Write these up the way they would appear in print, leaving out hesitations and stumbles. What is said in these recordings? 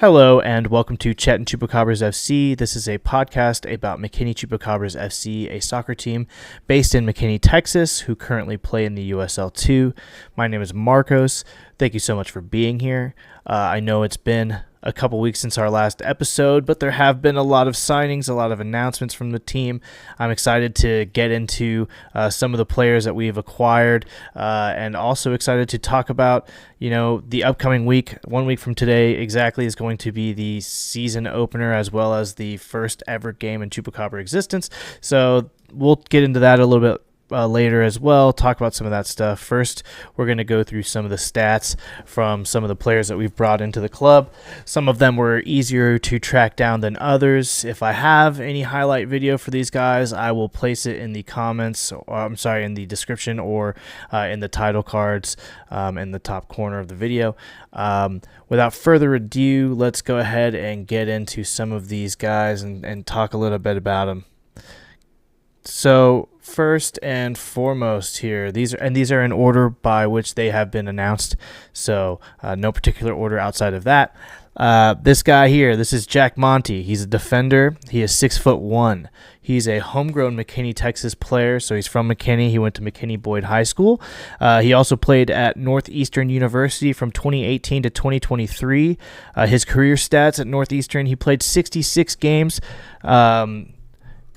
Hello and welcome to Chattin Chupacabras FC. This is a podcast about McKinney Chupacabras FC, a soccer team based in McKinney, Texas, who currently play in the USL 2. My name is Marcos. Thank you so much for being here. I know it's been a couple weeks since our last episode, but there have been a lot of signings, a lot of announcements from the team. I'm excited to get into some of the players that we've acquired, and also excited to talk about, the upcoming week. 1 week from today exactly is going to be the season opener as well as the first ever game in Chupacabra existence. So we'll get into that a little bit later as well, talk about some of that stuff. First, we're going to go through some of the stats from some of the players that we've brought into the club. Some of them were easier to track down than others. If I have any highlight video for these guys, I will place it in the comments, in the description or in the title cards in the top corner of the video. Without further ado, let's go ahead and get into some of these guys and talk a little bit about them. So first and foremost here, these are in order by which they have been announced, so no particular order outside of that. This guy here, this is Jack Monte. He's a defender. He is 6'1". He's a homegrown McKinney, Texas player, so he's from McKinney. He went to McKinney Boyd High School. He also played at Northeastern University from 2018 to 2023. His career stats at Northeastern, he played 66 games.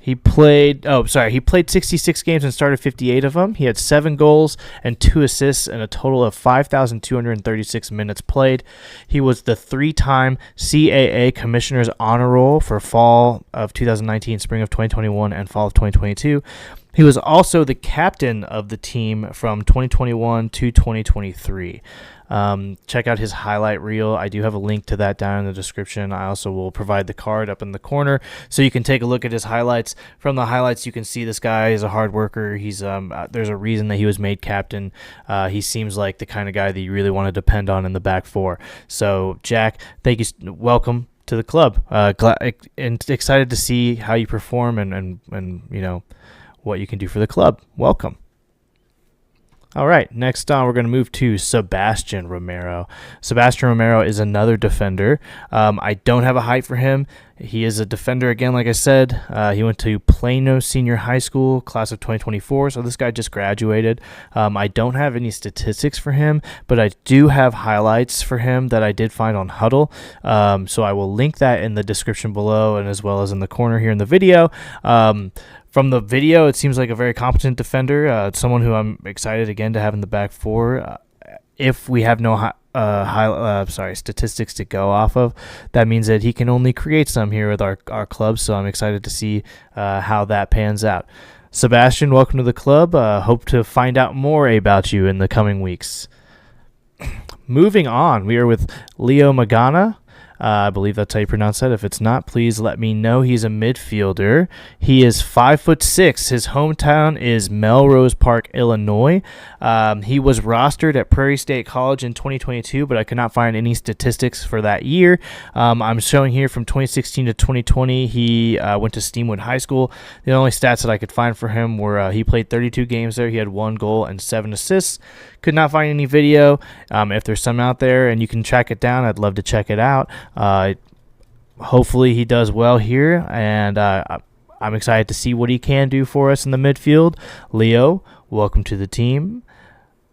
He played 66 games and started 58 of them. He had 7 goals and 2 assists and a total of 5,236 minutes played. He was the 3-time CAA Commissioner's Honor Roll for fall of 2019, spring of 2021, and fall of 2022. He was also the captain of the team from 2021 to 2023. Check out his highlight reel. I do have a link to that down in the description. I also will provide the card up in the corner so you can take a look at his highlights. From the highlights, you can see this guy is a hard worker. He's there's a reason that he was made captain. He seems like the kind of guy that you really want to depend on in the back four. So, Jack, thank you. Welcome to the club. Glad and excited to see how you perform and what you can do for the club. Welcome. All right, next on, we're going to move to Sebastian Romero. Sebastian Romero is another defender. I don't have a height for him. He is a defender again, like I said. He went to Plano Senior High School, class of 2024, so this guy just graduated. I don't have any statistics for him, but I do have highlights for him that I did find on Huddle. So I will link that in the description below and as well as in the corner here in the video. From the video, it seems like a very competent defender, someone who I'm excited again to have in the back four. If we have no statistics to go off of, that means that he can only create some here with our club. So I'm excited to see how that pans out. Sebastian, welcome to the club. Hope to find out more about you in the coming weeks. Moving on, we are with Leo Magana. I believe that's how you pronounce that. If it's not, please let me know. He's a midfielder. He is 5'6". His hometown is Melrose Park, Illinois. He was rostered at Prairie State College in 2022, but I could not find any statistics for that year. I'm showing here from 2016 to 2020. He went to Steamwood High School. The only stats that I could find for him were he played 32 games there. He had 1 goal and 7 assists. Could not find any video. If there's some out there and you can track it down, I'd love to check it out. Hopefully he does well here, and I'm excited to see what he can do for us in the midfield. Leo, welcome to the team.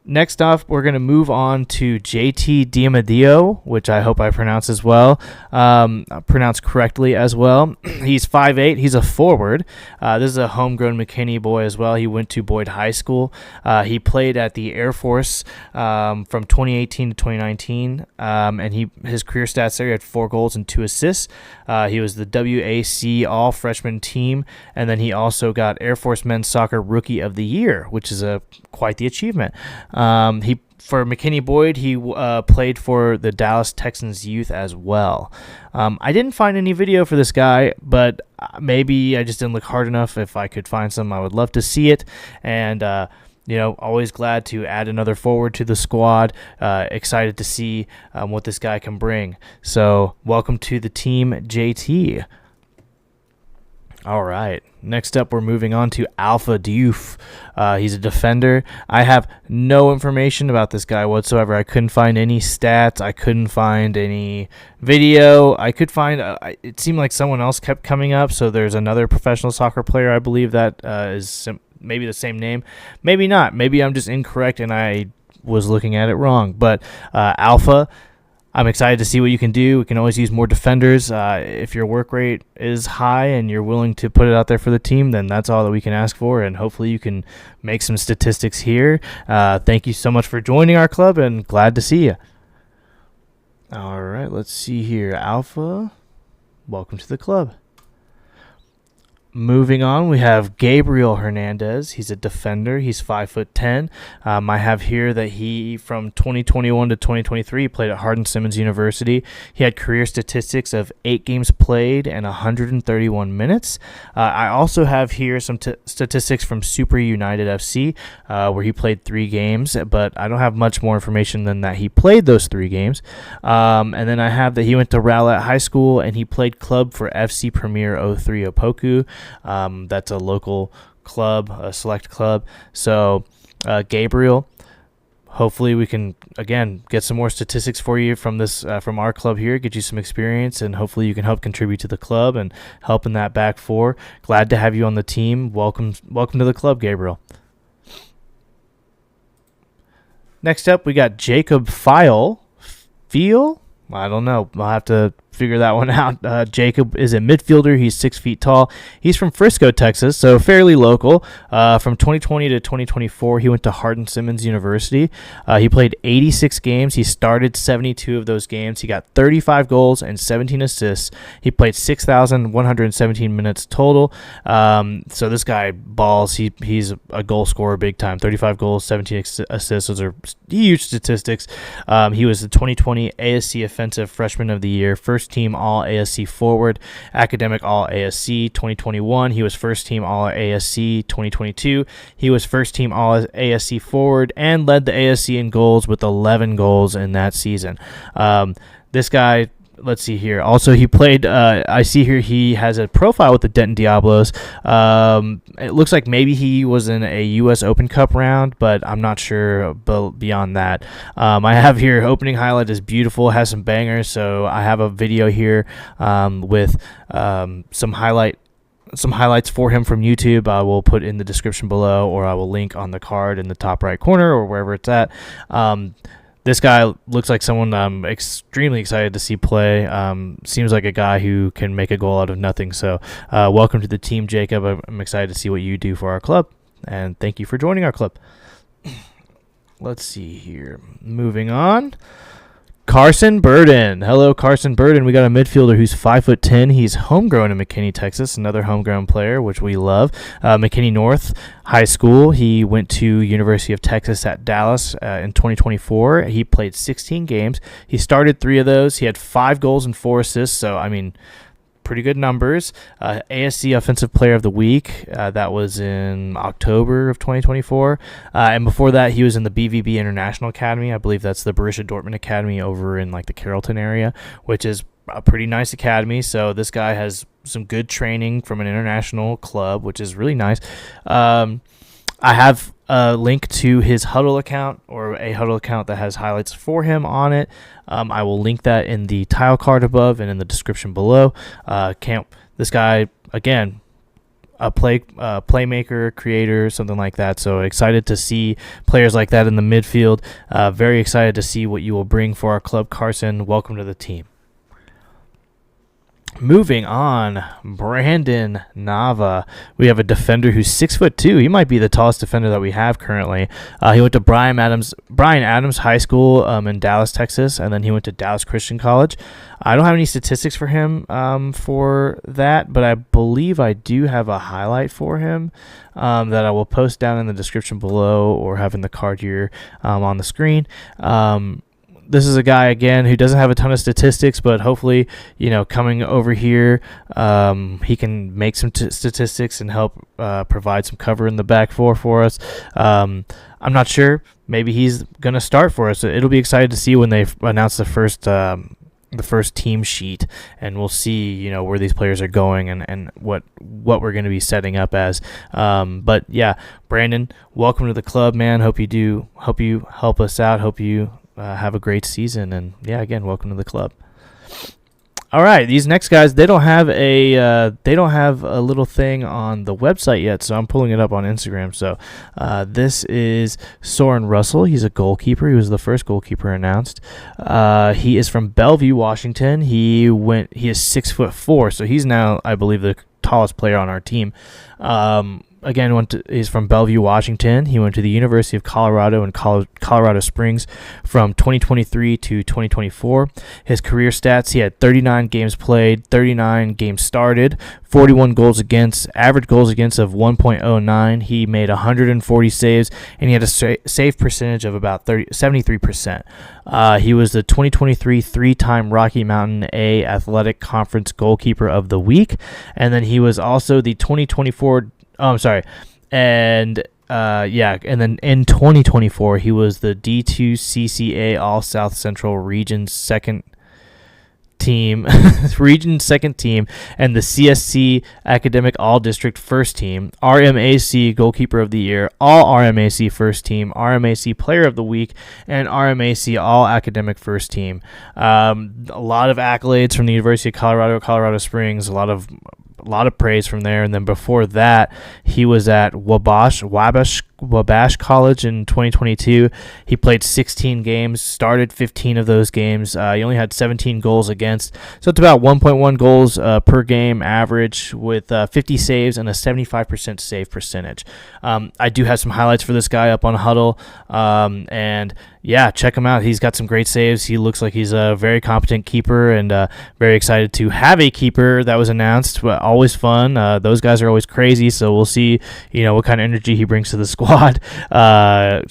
Next off, we're going to move on to JT Diamadio, which I hope I pronounce pronounced correctly as well. He's 5'8". He's a forward. This is a homegrown McKinney boy as well. He went to Boyd High School. He played at the Air Force from 2018 to 2019, and his career stats there, he had 4 goals and 2 assists. He was the WAC All-Freshman Team, and then he also got Air Force Men's Soccer Rookie of the Year, which is quite the achievement. For McKinney Boyd, he played for the Dallas Texans youth as well. I didn't find any video for this guy, but maybe I just didn't look hard enough. If I could find some, I would love to see it. And always glad to add another forward to the squad. Excited to see what this guy can bring. So welcome to the team, JT. All right. Next up, we're moving on to Alpha Diouf. He's a defender. I have no information about this guy whatsoever. I couldn't find any stats. I couldn't find any video. I could find, it seemed like someone else kept coming up. So there's another professional soccer player, I believe, that is maybe the same name. Maybe not. Maybe I'm just incorrect and I was looking at it wrong. But Alpha, I'm excited to see what you can do. We can always use more defenders. If your work rate is high and you're willing to put it out there for the team, then that's all that we can ask for, and hopefully you can make some statistics here. Thank you so much for joining our club, and glad to see you. All right, let's see here. Alpha, welcome to the club. Moving on, we have Gabriel Hernandez. He's a defender. He's 5'10". I have here that he, from 2021 to 2023, played at Hardin-Simmons University. He had career statistics of 8 games played and 131 minutes. I also have here some statistics from Super United FC, where he played 3 games, but I don't have much more information than that he played those 3 games. And then I have that he went to Rowlett High School and he played club for FC Premier 03 Opoku. That's a local club, a select club. So, Gabriel, hopefully we can, again, get some more statistics for you from this, from our club here, get you some experience, and hopefully you can help contribute to the club and help in that back four. Glad to have you on the team. Welcome to the club, Gabriel. Next up, we got Jakob Fiol. I don't know. I'll have to figure that one out. Jakob is a midfielder. He's 6 feet tall. He's from Frisco, Texas, so fairly local. From 2020 to 2024, he went to Hardin-Simmons University. He played 86 games. He started 72 of those games. He got 35 goals and 17 assists. He played 6,117 minutes total. So this guy balls. He's a goal scorer big time. 35 goals, 17 assists. Those are huge statistics. He was the 2020 ASC Offensive Freshman of the Year, first team All ASC forward, academic All ASC 2021. He was first team All ASC 2022. He was first team All ASC forward and led the ASC in goals with 11 goals in that season. This guy, let's see here. Also, he played, I see here he has a profile with the Denton Diablos. It looks like maybe he was in a U.S. Open Cup round, but I'm not sure beyond that. I have here opening highlight is beautiful, has some bangers, so I have a video here with some highlights for him from YouTube. I will put in the description below, or I will link on the card in the top right corner or wherever it's at. This guy looks like someone I'm extremely excited to see play. Seems like a guy who can make a goal out of nothing. So welcome to the team, Jacob. I'm excited to see what you do for our club. And thank you for joining our club. Let's see here. Moving on. Carson Burden. Hello, Carson Burden. We got a midfielder who's 5'10". He's homegrown in McKinney, Texas. Another homegrown player, which we love. McKinney North High School. He went to University of Texas at Dallas in 2024. He played 16 games. He started 3 of those. He had 5 goals and 4 assists. So, I mean, pretty good numbers. ASC Offensive Player of the Week. That was in October of 2024. And before that, he was in the BVB International Academy. I believe that's the Borussia Dortmund Academy over in like the Carrollton area, which is a pretty nice academy. So this guy has some good training from an international club, which is really nice. I have a link to his Huddle account, or a Huddle account that has highlights for him on it. I will link that in the tile card above and in the description below. This guy, again, a playmaker, creator, something like that. So excited to see players like that in the midfield. Very excited to see what you will bring for our club, Carson. Welcome to the team. Moving on, Brandon Nava. We have a defender who's 6'2". He might be the tallest defender that we have currently. He went to Bryan Adams High School in Dallas, Texas, and then he went to Dallas Christian College. I don't have any statistics for him for that, but I believe I do have a highlight for him that I will post down in the description below, or have in the card here on the screen. This is a guy, again, who doesn't have a ton of statistics, but hopefully, coming over here, he can make some statistics and help provide some cover in the back four for us. I'm not sure. Maybe he's going to start for us. It'll be excited to see when they announce the first team sheet, and we'll see where these players are going and what we're going to be setting up as. But yeah, Brandon, welcome to the club, man. Hope you help us out. Hope you have a great season, and yeah, again, welcome to the club. All right, these next guys, they don't have a little thing on the website yet, so I'm pulling it up on Instagram. So this is Soren Russell. He's a goalkeeper. He was the first goalkeeper announced. He is from Bellevue, Washington. He is 6'4", so he's now, I believe, the tallest player on our team. Again, he's from Bellevue, Washington. He went to the University of Colorado in Colorado Springs from 2023 to 2024. His career stats, he had 39 games played, 39 games started, 41 goals against, average goals against of 1.09. He made 140 saves, and he had a save percentage of about 73%. He was the 2023 three-time Rocky Mountain A Athletic Conference Goalkeeper of the Week, and then he was also the 2024 and then in 2024, he was the D2 CCA All South Central Region second team, and the CSC Academic All District first team, RMAC Goalkeeper of the Year, All RMAC first team, RMAC Player of the Week, and RMAC All Academic first team. A lot of accolades from the University of Colorado Springs, a lot of praise from there. And then before that, he was at Wabash College in 2022. He played 16 games, started 15 of those games. He only had 17 goals against, so it's about 1.1 goals per game average, with 50 saves and a 75% save percentage. I do have some highlights for this guy up on Huddle, and yeah, check him out. He's got some great saves. He looks like he's a very competent keeper, and very excited to have a keeper that was announced. But always fun. Those guys are always crazy, so we'll see what kind of energy he brings to the squad.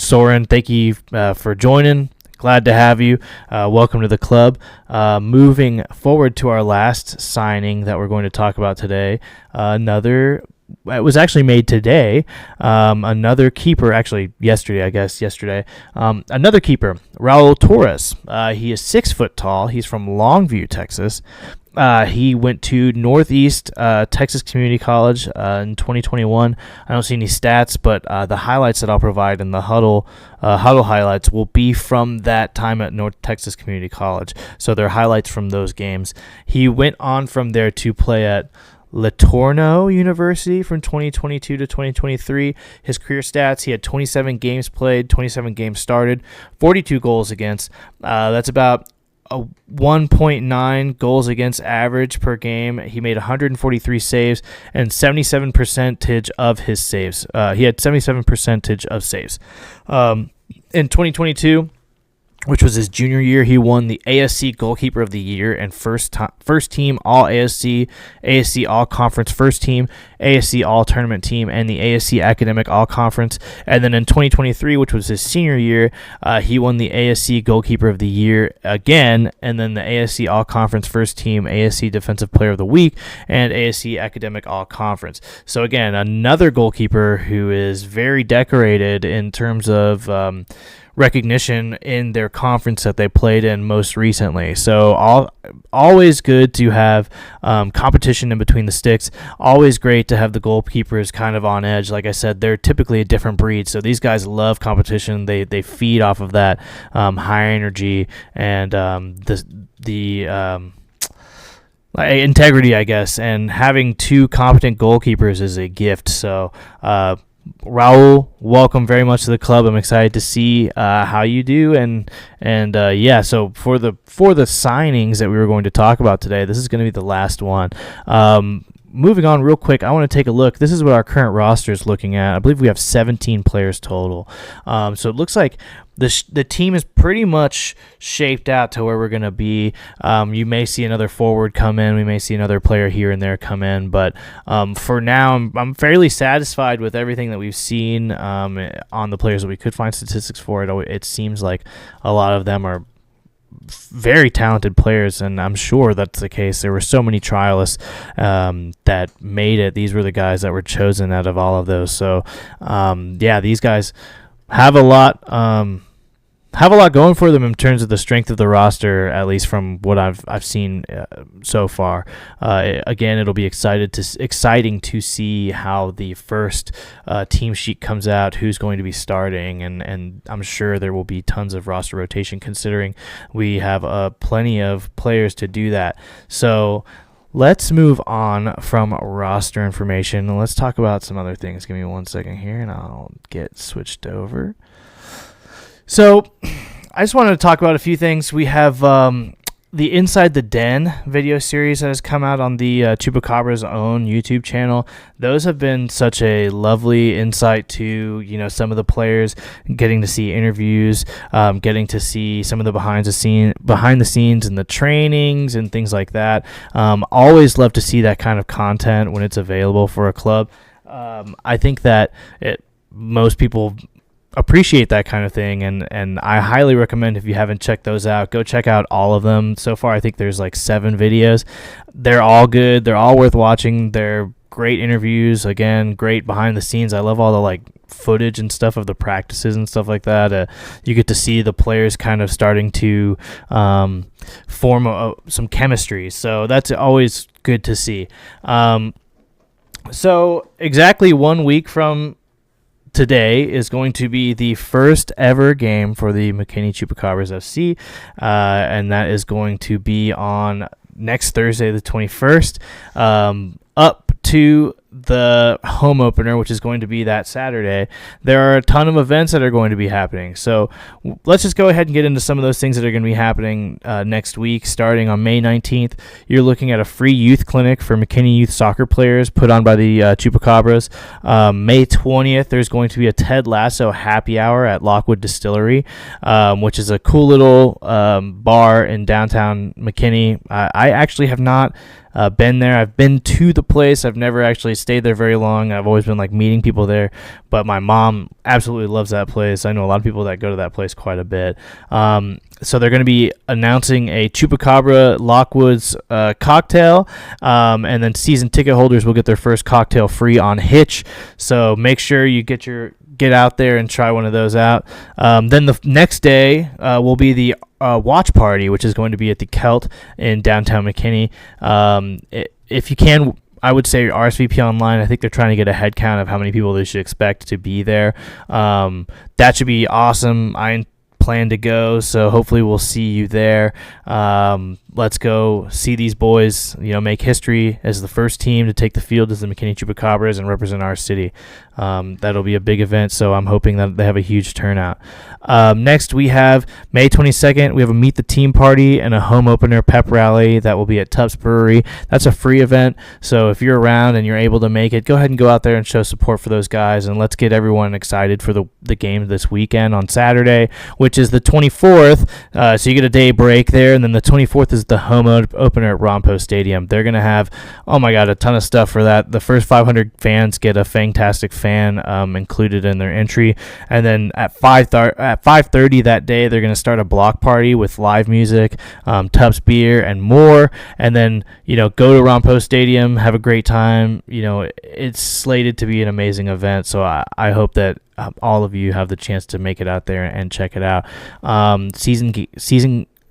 Soren, thank you for joining. Glad to have you. Welcome to the club. Moving forward to our last signing that we're going to talk about today, it was actually made today. Another keeper, actually yesterday. Another keeper, Raul Torrez. He is 6 foot tall. He's from Longview, Texas. He went to Northeast Texas Community College in 2021. I don't see any stats, but the highlights that I'll provide in the huddle highlights will be from that time at North Texas Community College. So they're highlights from those games. He went on from there to play at Latorno University from 2022 to 2023. His career stats, he had 27 games played, 27 games started, 42 goals against. That's about a 1.9 goals against average per game. He made 143 saves and 77% of his saves. He had 77% of saves. In 2022, which was his junior year, he won the ASC Goalkeeper of the Year and first team All ASC, ASC All Conference first team, ASC All Tournament team, and the ASC Academic All Conference. And then in 2023, which was his senior year, he won the ASC Goalkeeper of the Year again, and then the ASC All Conference first team, ASC Defensive Player of the Week, and ASC Academic All Conference. So again, another goalkeeper who is very decorated in terms of recognition in their conference that they played in most recently. So always good to have competition in between the sticks. Always great to have the goalkeepers kind of on edge. Like I said, they're typically a different breed, so these guys love competition. They feed off of that high energy and the integrity, I guess. And having two competent goalkeepers is a gift. So Raul, welcome very much to the club. I'm excited to see how you do, and yeah. So for the signings that we were going to talk about today, this is going to be the last one. Moving on real quick, I want to take a look. This is what our current roster is looking at. I believe we have 17 players total. So it looks like the team is pretty much shaped out to where we're going to be. You may see another forward come in. We may see another player here and there come in. But for now, I'm fairly satisfied with everything that we've seen on the players that we could find statistics for. It seems like a lot of them are very talented players, and I'm sure that's the case. There were so many trialists that made it. These were the guys that were chosen out of all of those. So yeah, these guys have a lot have a lot going for them in terms of the strength of the roster, at least from what I've seen so far. Again, it'll be exciting to see how the first team sheet comes out, who's going to be starting, and I'm sure there will be tons of roster rotation considering we have plenty of players to do that. So let's move on from roster information and let's talk about some other things. Give me 1 second here and I'll get switched over. So I just wanted to talk about a few things. We have the Inside the Den video series that has come out on the Chupacabras' own YouTube channel. Those have been such a lovely insight to, some of the players, getting to see interviews, getting to see some of the behind the scenes and the trainings and things like that. Always love to see that kind of content when it's available for a club. I think that most people appreciate that kind of thing, and I highly recommend, if you haven't checked those out, go check out all of them. So far I think there's like 7 videos. They're all good, they're all worth watching. They're great interviews, again, great behind the scenes. I love all the like footage and stuff of the practices and stuff like that. You get to see the players kind of starting to form some chemistry, so that's always good to see. So exactly 1 week from today is going to be the first ever game for the McKinney Chupacabras FC, and that is going to be on next Thursday, the 21st, up to the home opener, which is going to be that Saturday. There are a ton of events that are going to be happening. So let's just go ahead and get into some of those things that are going to be happening next week. Starting on May 19th, you're looking at a free youth clinic for McKinney youth soccer players put on by the Chupacabras. May 20th, there's going to be a Ted Lasso happy hour at Lockwood Distillery, which is a cool little bar in downtown McKinney. I actually have not been there. I've been to the place. I've never actually stayed there very long. I've always been like meeting people there, but my mom absolutely loves that place. I know a lot of people that go to that place quite a bit. So they're going to be announcing a Chupacabra Lockwoods cocktail, and then season ticket holders will get their first cocktail free on Hitch. So make sure you get out there and try one of those out. Then the next day will be the watch party, which is going to be at the Celt in downtown McKinney. If you can, I would say RSVP online. I think they're trying to get a head count of how many people they should expect to be there. That should be awesome. I plan to go, so hopefully we'll see you there. Let's go see these boys, make history as the first team to take the field as the McKinney Chupacabras and represent our city. That'll be a big event, so I'm hoping that they have a huge turnout. Next, we have May 22nd. We have a Meet the Team party and a home opener pep rally that will be at Tubbs Brewery. That's a free event, so if you're around and you're able to make it, go ahead and go out there and show support for those guys, and let's get everyone excited for the game this weekend on Saturday, which is the 24th. So you get a day break there, and then the 24th is the home opener at Rompo Stadium. They're going to have, a ton of stuff for that. The first 500 fans get a fantastic fan included in their entry, and then at 5:30 that day, they're going to start a block party with live music, Tubbs beer, and more, and then go to Rompo Stadium, have a great time. It's slated to be an amazing event, so I hope that all of you have the chance to make it out there and check it out.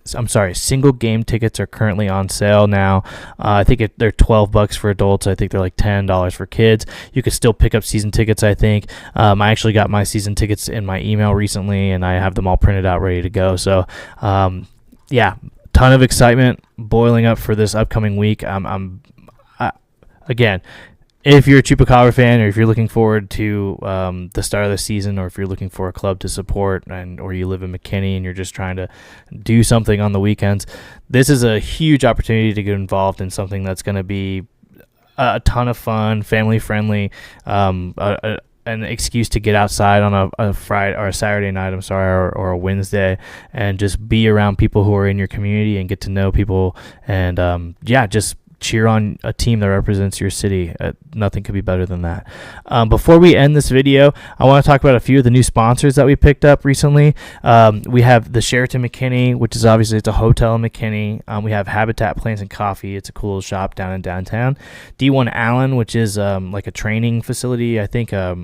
Single game tickets are currently on sale now. I think they're $12 for adults. I think they're like $10 for kids. You could still pick up season tickets, I think. I actually got my season tickets in my email recently, and I have them all printed out ready to go. So, ton of excitement boiling up for this upcoming week. Again, if you're a Chupacabra fan, or if you're looking forward to the start of the season, or if you're looking for a club to support, or you live in McKinney and you're just trying to do something on the weekends, this is a huge opportunity to get involved in something that's going to be a ton of fun, family friendly, an excuse to get outside on a Friday or a Saturday night, or a Wednesday, and just be around people who are in your community and get to know people, and just cheer on a team that represents your city. Nothing could be better than that. Before we end this video, I want to talk about a few of the new sponsors that we picked up recently. We have the Sheraton McKinney, which is obviously it's a hotel in McKinney. We have Habitat Plants and Coffee. It's a cool little shop down in downtown. D1 Allen, which is like a training facility, I think a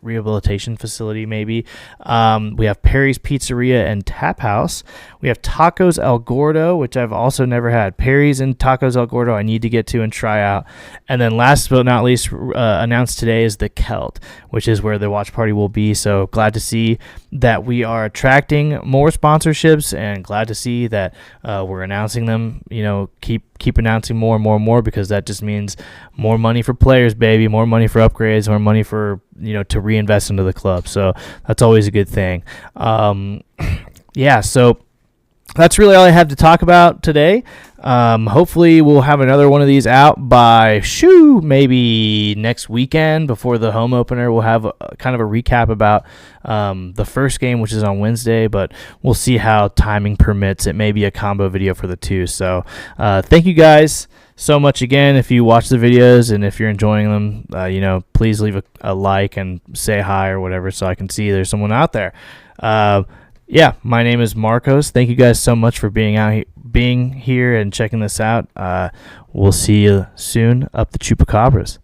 rehabilitation facility maybe. We have Perry's Pizzeria and Tap House. We have Tacos El Gordo, which I've also never had. Perry's and Tacos El Gordo I need to get to and try out. And then last but not least, announced today is the Celt, which is where the watch party will be. So glad to see that we are attracting more sponsorships, and glad to see that we're announcing them. Keep announcing more and more and more, because that just means more money for players, baby, more money for upgrades, more money for to reinvest into the club. So that's always a good thing. So that's really all I have to talk about today. Hopefully we'll have another one of these out by maybe next weekend before the home opener. We'll have kind of a recap about the first game, which is on Wednesday, but we'll see how timing permits. It may be a combo video for the two. So thank you guys so much again. If you watch the videos and if you're enjoying them, please leave a like and say hi or whatever, so I can see there's someone out there. My name is Marcos. Thank you guys so much for being here and checking this out. We'll see you soon up the Chupacabras.